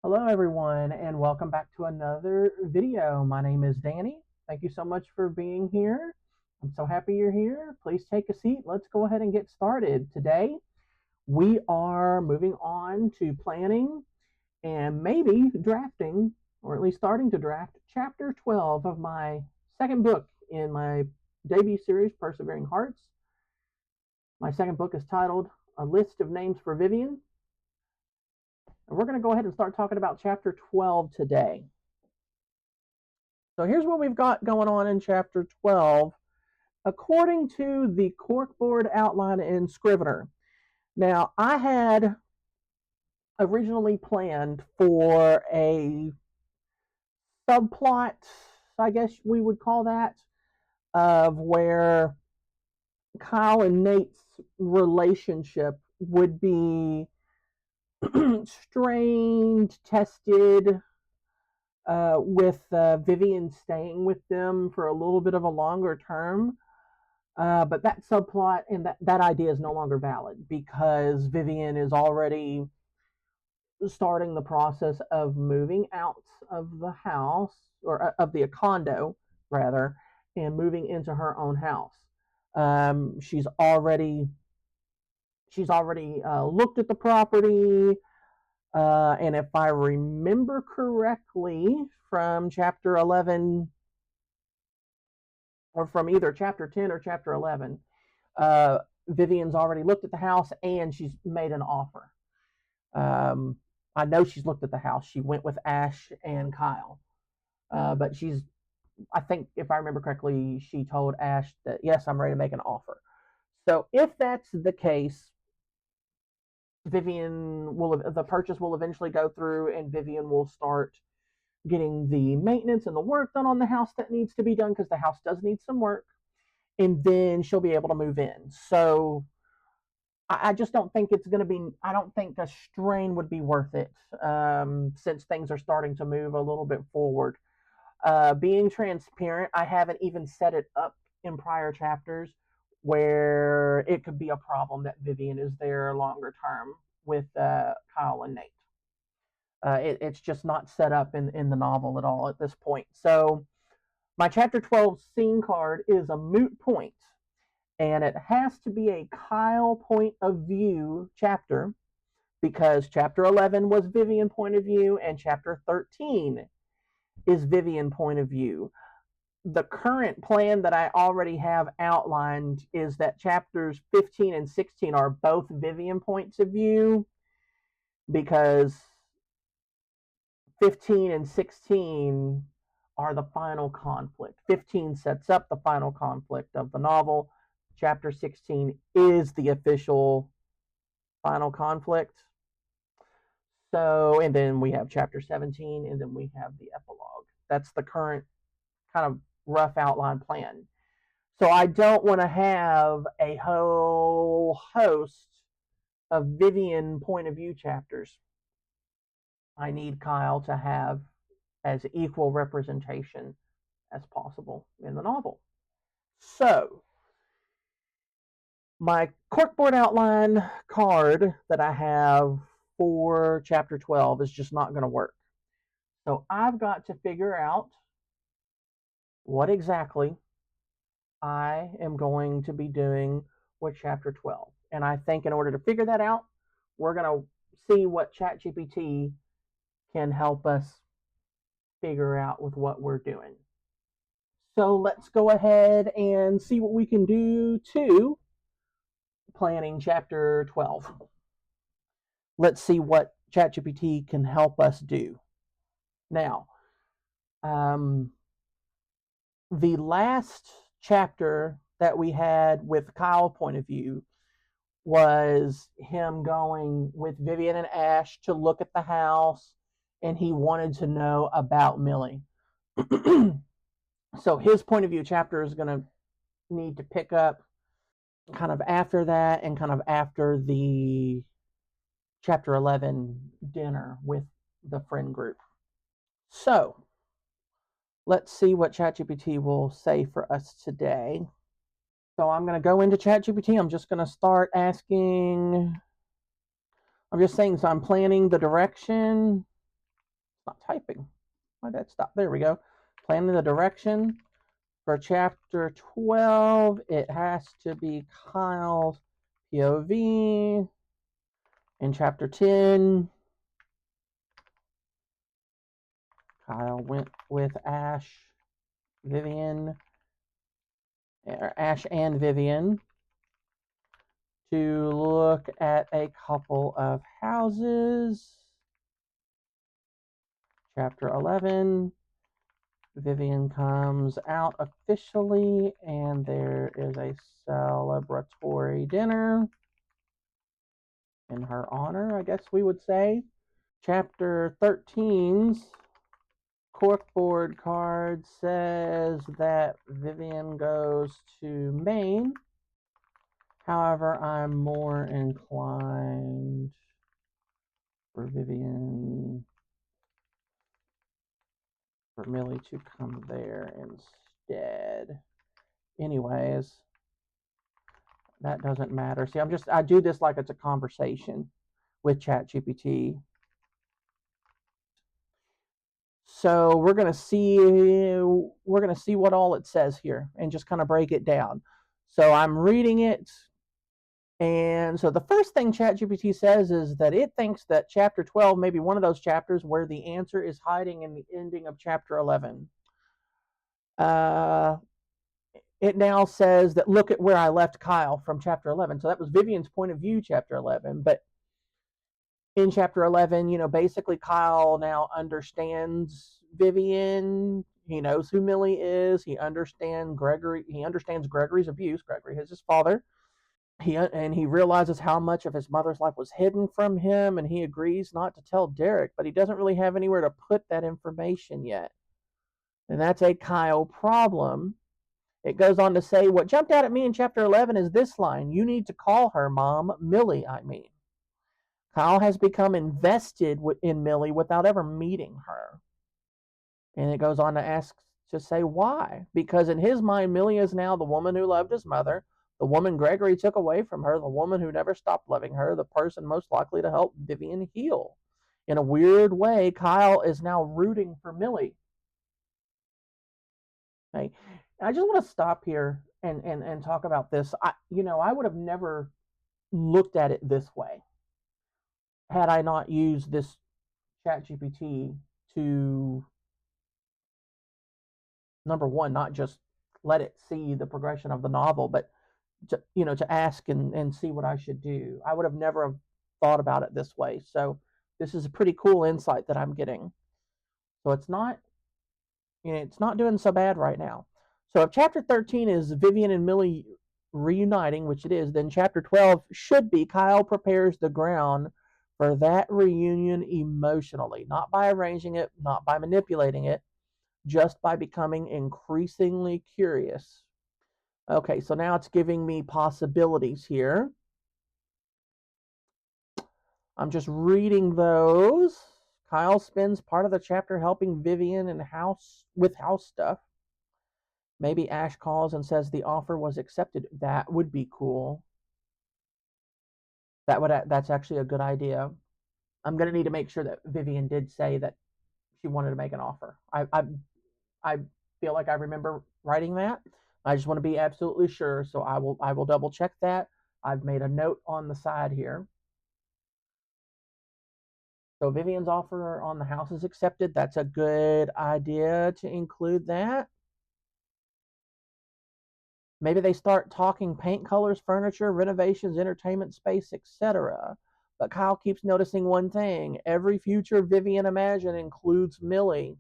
Hello everyone and welcome back to another video. My name is Danny. Thank you so much for being here. I'm so happy you're here. Please take a seat. Let's go ahead and get started. Today we are moving on to planning and maybe drafting, or at least starting to draft, chapter 12 of my second book in my debut series, Persevering Hearts. My second book is titled A List of Names for Vivian. And we're going to go ahead and start talking about chapter 12 today. So here's what we've got going on in chapter 12, according to the corkboard outline in Scrivener. Now, I had originally planned for a subplot, I guess we would call that, of where Kyle and Nate's relationship would be strained, tested, with Vivian staying with them for a little bit of a longer term. But that subplot and that idea is no longer valid because Vivian is already starting the process of moving out of the house, or of the condo, rather, and moving into her own house. She's already looked at the property. And if I remember correctly from chapter 11, or from either chapter 10 or chapter 11, Vivian's already looked at the house and she's made an offer. I know she's looked at the house. She went with Ash and Kyle. But I think if I remember correctly, she told Ash that, yes, I'm ready to make an offer. So if that's the case, the purchase will eventually go through and Vivian will start getting the maintenance and the work done on the house that needs to be done, because the house does need some work, and then she'll be able to move in. So I just don't think it's going to be, I don't think a strain would be worth it, since things are starting to move a little bit forward. Being transparent, I haven't even set it up in prior chapters where it could be a problem that Vivian is there longer term with Kyle and Nate. It's just not set up in the novel at all at this point. So my chapter 12 scene card is a moot point, and it has to be a Kyle point of view chapter, because chapter 11 was Vivian point of view and chapter 13 is Vivian point of view. The current plan that I already have outlined is that chapters 15 and 16 are both Vivian points of view, because 15 and 16 are the final conflict. 15 sets up the final conflict of the novel. Chapter 16 is the official final conflict. So, and then we have chapter 17, and then we have the epilogue. That's the current kind of rough outline plan. So I don't want to have a whole host of Vivian point of view chapters. I need Kyle to have as equal representation as possible in the novel. So my corkboard outline card that I have for chapter 12 is just not going to work. So I've got to figure out what exactly I am going to be doing with chapter 12. And I think in order to figure that out, we're going to see what ChatGPT can help us figure out with what we're doing. So let's go ahead and see what we can do to planning chapter 12. Let's see what ChatGPT can help us do. Now, the last chapter that we had with Kyle point of view was him going with Vivian and Ash to look at the house, and he wanted to know about Millie. So his point of view chapter is going to need to pick up kind of after that, and kind of after the chapter 11 dinner with the friend group. So let's see what ChatGPT will say for us today. So I'm going to go into ChatGPT. I'm just going to start asking, I'm just saying, so I'm planning the direction. not typing. Why did that stop? There we go. Planning the direction for chapter 12. It has to be Kyle's POV. In chapter 10, Kyle went with Ash and Vivian to look at a couple of houses. Chapter 11, Vivian comes out officially, and there is a celebratory dinner in her honor, I guess we would say. Chapter 13's corkboard card says that Vivian goes to Maine. However, I'm more inclined for Millie to come there instead. Anyways, that doesn't matter. See, I do this like it's a conversation with ChatGPT. So we're gonna see what all it says here and just kind of break it down. So I'm reading it, and so the first thing ChatGPT says is that it thinks that chapter 12 may be one of those chapters where the answer is hiding in the ending of chapter 11. It now says that look at where I left Kyle from chapter 11. So that was Vivian's point of view, chapter 11. But in chapter 11, basically Kyle now understands Vivian. He knows who Millie is. He understands Gregory's abuse. Gregory is his father. He realizes how much of his mother's life was hidden from him, and he agrees not to tell Derek, but he doesn't really have anywhere to put that information yet. And that's a Kyle problem. It goes on to say, what jumped out at me in chapter 11 is this line, you need to call her, Mom, Millie, I mean. Kyle has become invested in Millie without ever meeting her. And it goes on to say why. Because in his mind, Millie is now the woman who loved his mother, the woman Gregory took away from her, the woman who never stopped loving her, the person most likely to help Vivian heal. In a weird way, Kyle is now rooting for Millie. Okay. I just want to stop here and talk about this. I would have never looked at it this way had I not used this ChatGPT to, number one, not just let it see the progression of the novel, but to ask and see what I should do. I would have never thought about it this way. So this is a pretty cool insight that I'm getting. So it's not doing so bad right now. So if chapter 13 is Vivian and Millie reuniting, which it is, then chapter 12 should be Kyle prepares the ground for that reunion emotionally, not by arranging it, not by manipulating it, just by becoming increasingly curious. Okay, so now it's giving me possibilities here. I'm just reading those. Kyle spends part of the chapter helping Vivian with house stuff. Maybe Ash calls and says the offer was accepted. That would be cool. That's actually a good idea. I'm gonna need to make sure that Vivian did say that she wanted to make an offer. I feel like I remember writing that. I just want to be absolutely sure, so I will double check that. I've made a note on the side here. So Vivian's offer on the house is accepted. That's a good idea to include that. Maybe they start talking paint colors, furniture, renovations, entertainment space, etc. But Kyle keeps noticing one thing. Every future Vivian imagine includes Millie.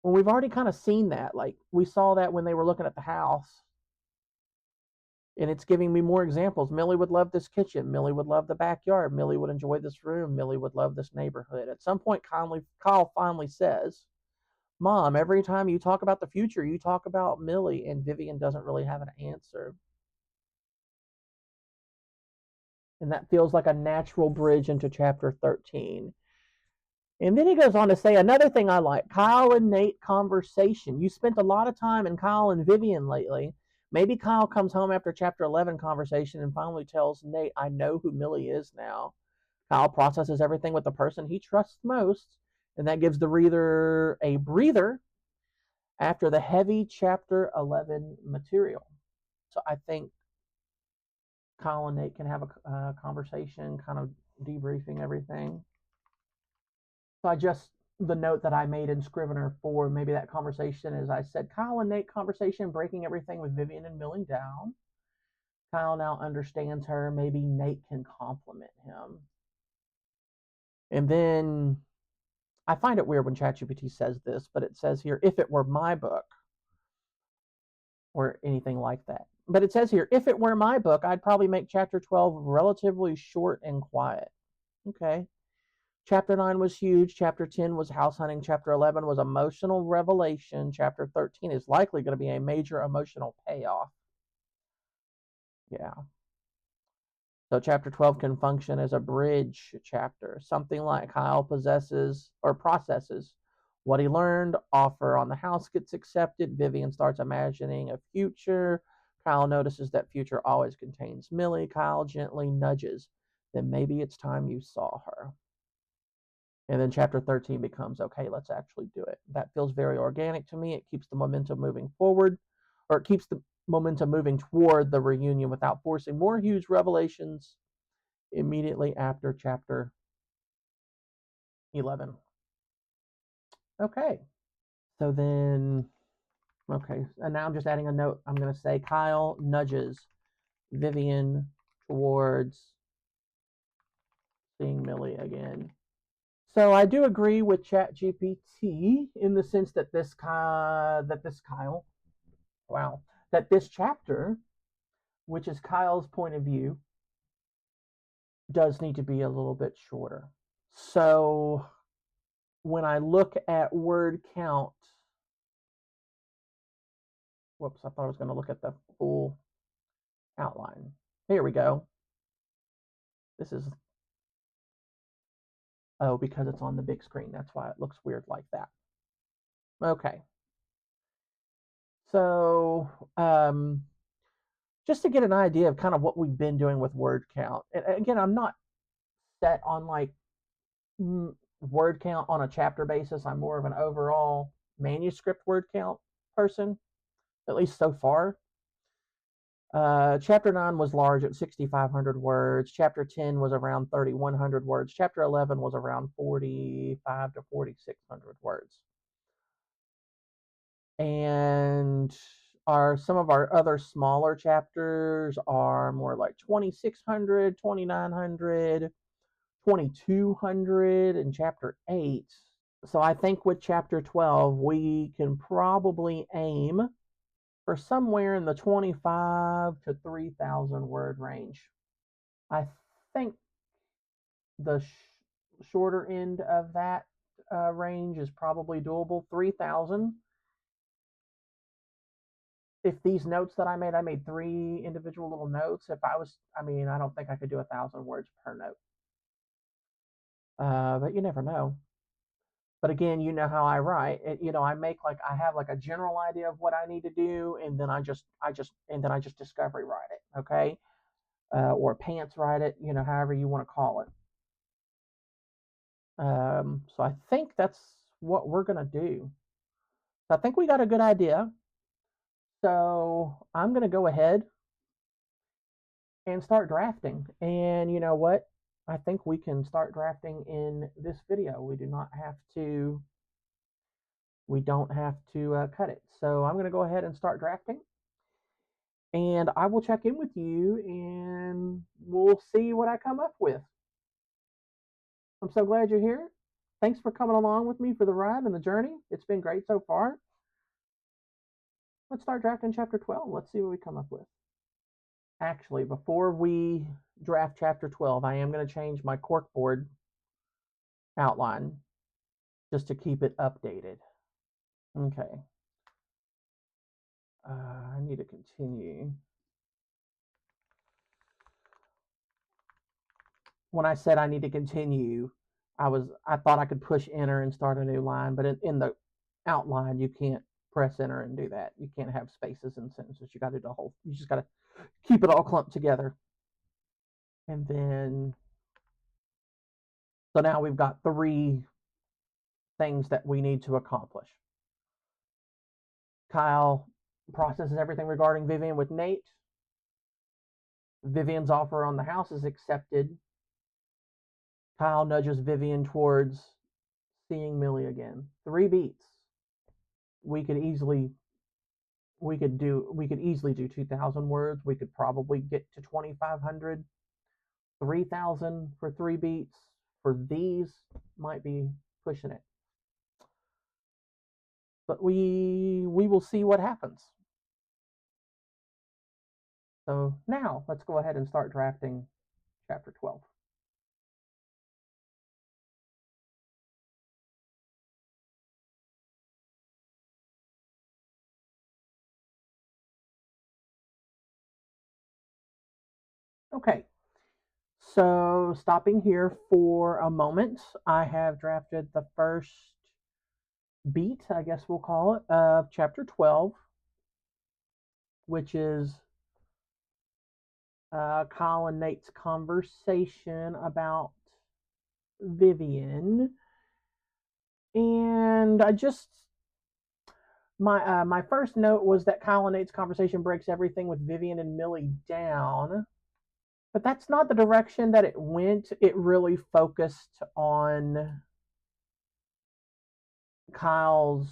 Well, we've already kind of seen that. Like, we saw that when they were looking at the house. And it's giving me more examples. Millie would love this kitchen. Millie would love the backyard. Millie would enjoy this room. Millie would love this neighborhood. At some point, Kyle finally says, Mom, every time you talk about the future, you talk about Millie, and Vivian doesn't really have an answer. And that feels like a natural bridge into chapter 13. And then he goes on to say another thing I like, Kyle and Nate conversation. You spent a lot of time in Kyle and Vivian lately. Maybe Kyle comes home after chapter 11 conversation and finally tells Nate, I know who Millie is now. Kyle processes everything with the person he trusts most, and that gives the reader a breather after the heavy chapter 11 material. So I think Kyle and Nate can have a conversation, kind of debriefing everything. So the note that I made in Scrivener for maybe that conversation is I said, Kyle and Nate conversation, breaking everything with Vivian and milling down. Kyle now understands her. Maybe Nate can compliment him. And then I find it weird when ChatGPT says this, but it says here, if it were my book, or anything like that. But it says here, if it were my book, I'd probably make chapter 12 relatively short and quiet. Okay. Chapter 9 was huge. Chapter 10 was house hunting. Chapter 11 was emotional revelation. Chapter 13 is likely going to be a major emotional payoff. Yeah. So chapter 12 can function as a bridge chapter, something like Kyle possesses or processes what he learned, offer on the house gets accepted, Vivian starts imagining a future, Kyle notices that future always contains Millie, Kyle gently nudges, then maybe it's time you saw her. And then chapter 13 becomes, okay, let's actually do it. That feels very organic to me. It keeps the momentum moving forward, or it keeps the momentum moving toward the reunion without forcing more huge revelations immediately after chapter 11. Okay. So then, okay. And now I'm just adding a note. I'm going to say Kyle nudges Vivian towards seeing Millie again. So I do agree with ChatGPT in the sense that this chapter, which is Kyle's point of view, does need to be a little bit shorter. So when I look at word count, whoops, I thought I was going to look at the full outline. Here we go. This is, oh, because it's on the big screen. That's why it looks weird like that. Okay. So, just to get an idea of kind of what we've been doing with word count. And again, I'm not set on like word count on a chapter basis. I'm more of an overall manuscript word count person, at least so far. Chapter 9 was large at 6,500 words. Chapter 10 was around 3,100 words. Chapter 11 was around 45 to 4,600 words. And some of our other smaller chapters are more like 2,600, 2,900, 2,200 in chapter 8. So I think with chapter 12, we can probably aim for somewhere in the 25 to 3,000 word range. I think the shorter end of that range is probably doable. 3,000. If these notes that I made 3 individual little notes. I don't think I could do 1,000 words per note. But you never know. But again, you know how I write. I have like a general idea of what I need to do, and then I just discovery write it, okay, or pants write it, however you want to call it. So I think that's what we're gonna do. So I think we got a good idea. So I'm gonna go ahead and start drafting. And you know what? I think we can start drafting in this video. We don't have to cut it. So I'm going to go ahead and start drafting. And I will check in with you and we'll see what I come up with. I'm so glad you're here. Thanks for coming along with me for the ride and the journey. It's been great so far. Let's start drafting chapter 12. Let's see what we come up with. Actually, before we draft chapter 12, I am going to change my corkboard outline just to keep it updated. Okay. I need to continue. When I said I need to continue, I thought I could push enter and start a new line, but in the outline you can't press enter and do that. You can't have spaces in sentences. You got to do you just got to keep it all clumped together. And then So now we've got 3 things that we need to accomplish. Kyle processes everything regarding Vivian with Nate. Vivian's offer on the house is accepted. Kyle nudges Vivian towards seeing Millie again. 3 beats. We could easily do 2,000 words. We could probably get to 2,500. 3,000 for 3 beats for these might be pushing it. But we will see what happens. So now let's go ahead and start drafting chapter 12. Okay, so stopping here for a moment, I have drafted the first beat, I guess we'll call it, of chapter 12, which is Kyle and Nate's conversation about Vivian. And I just my first note was that Kyle and Nate's conversation breaks everything with Vivian and Millie down, but that's not the direction that it went. It really focused on Kyle's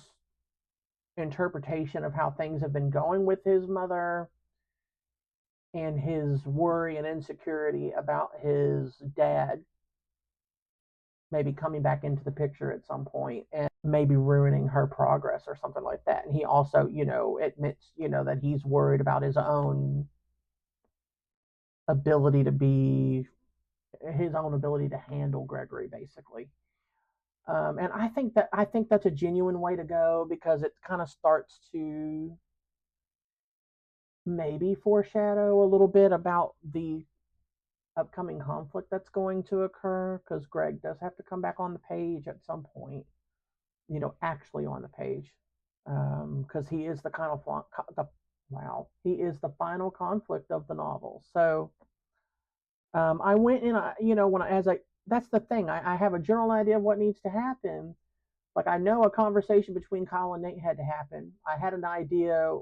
interpretation of how things have been going with his mother and his worry and insecurity about his dad maybe coming back into the picture at some point and maybe ruining her progress or something like that. And he also, admits, that he's worried about his own ability to handle Gregory, basically. And I think that's a genuine way to go, because it kind of starts to maybe foreshadow a little bit about the upcoming conflict that's going to occur, because Greg does have to come back on the page at some point, actually on the page, because he is he is the final conflict of the novel. So I went in, that's the thing. I have a general idea of what needs to happen. Like, I know a conversation between Kyle and Nate had to happen. I had an idea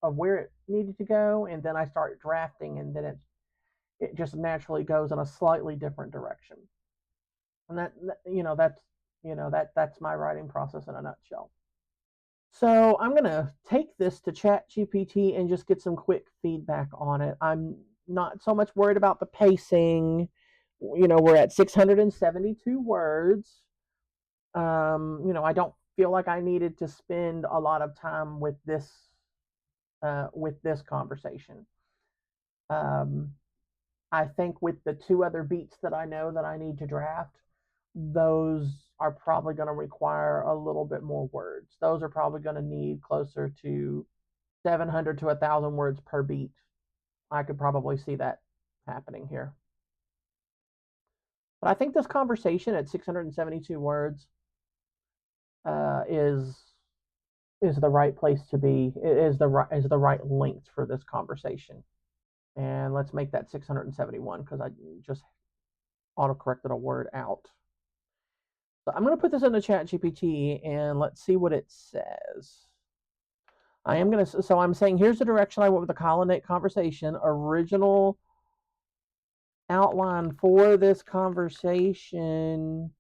of where it needed to go, and then I start drafting, and then it just naturally goes in a slightly different direction. And that's my writing process in a nutshell. So I'm gonna take this to ChatGPT and just get some quick feedback on it. I'm not so much worried about the pacing. We're at 672 words. I don't feel like I needed to spend a lot of time with this conversation. I think with the 2 other beats that I know that I need to draft, those are probably going to require a little bit more words. Those are probably going to need closer to 700 to 1,000 words per beat. I could probably see that happening here. But I think this conversation at 672 words is the right place to be. It is the right length for this conversation. And let's make that 671, because I just auto-corrected a word out. So I'm going to put this into ChatGPT and let's see what it says. So I'm saying, here's the direction I went with the Kyle and Nate conversation. Original outline for this conversation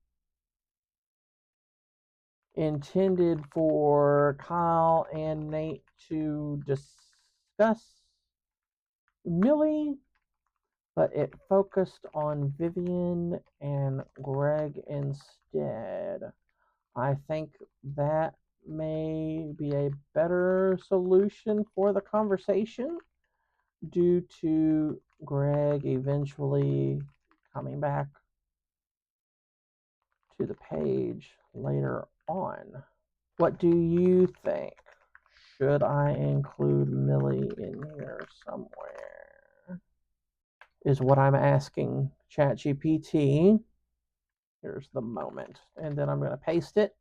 intended for Kyle and Nate to discuss Millie, but it focused on Vivian and Greg instead. I think that may be a better solution for the conversation, due to Greg eventually coming back to the page later on. What do you think? Should I include Millie in here somewhere? Is what I'm asking ChatGPT. Here's the moment. And then I'm going to paste it.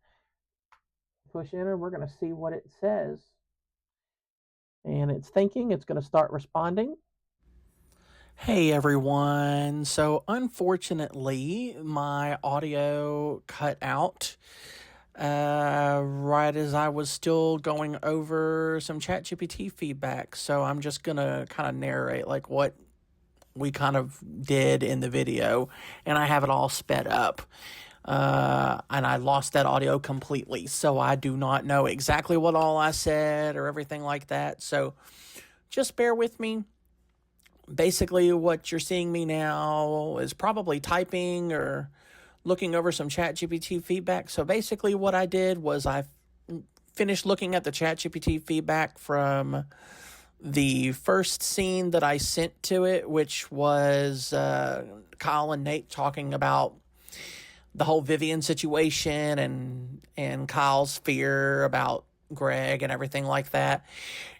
Push enter. We're going to see what it says. And it's thinking. It's going to start responding. Hey everyone. So unfortunately, my audio cut out right as I was still going over some ChatGPT feedback. So I'm just gonna kind of narrate like what we kind of did in the video, and I have it all sped up. And I lost that audio completely, so I do not know exactly what all I said or everything like that. So just bear with me. Basically, what you're seeing me now is probably typing or looking over some ChatGPT feedback. So basically, what I did was I finished looking at the ChatGPT feedback from the first scene that I sent to it, which was Kyle and Nate talking about the whole Vivian situation and Kyle's fear about Greg and everything like that.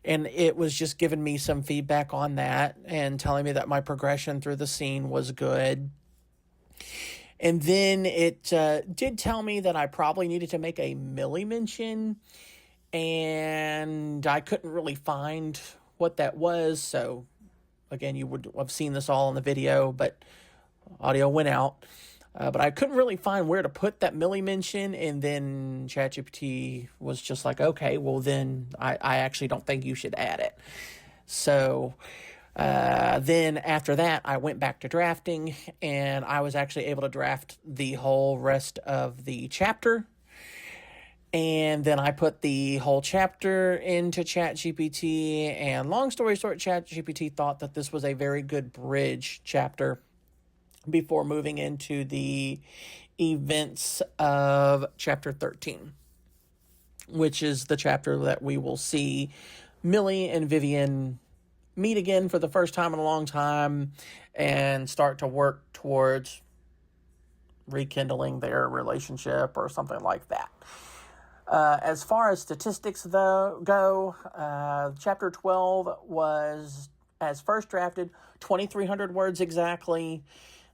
And it was just giving me some feedback on that and telling me that my progression through the scene was good. And then it did tell me that I probably needed to make a Millie mention, and I couldn't really find what that was. So again, you would have seen this all in the video, but audio went out. But I couldn't really find where to put that Millie mention, and then ChatGPT was just like, okay, well then I actually don't think you should add it. So then after that, I went back to drafting, and I was actually able to draft the whole rest of the chapter. And then I put the whole chapter into ChatGPT, and long story short, ChatGPT thought that this was a very good bridge chapter before moving into the events of chapter 13, which is the chapter that we will see Millie and Vivian meet again for the first time in a long time and start to work towards rekindling their relationship or something like that. As far as statistics go, chapter 12 was, as first drafted, 2,300 words exactly.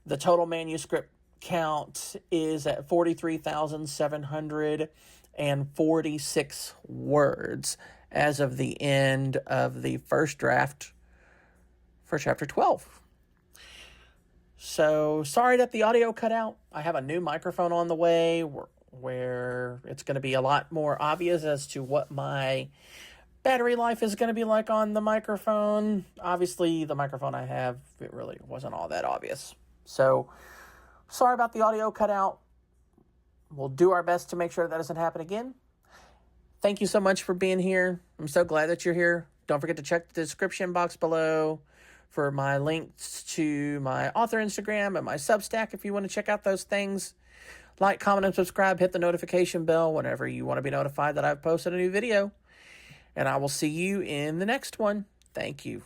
The total manuscript count is at 43,746 words as of the end of the first draft for chapter 12. So sorry that the audio cut out. I have a new microphone on the way where it's going to be a lot more obvious as to what my battery life is going to be like on the microphone. Obviously, the microphone I have, it really wasn't all that obvious. So, sorry about the audio cutout. We'll do our best to make sure that doesn't happen again. Thank you so much for being here. I'm so glad that you're here. Don't forget to check the description box below for my links to my author Instagram and my Substack if you want to check out those things. Like, comment, and subscribe. Hit the notification bell whenever you want to be notified that I've posted a new video. And I will see you in the next one. Thank you.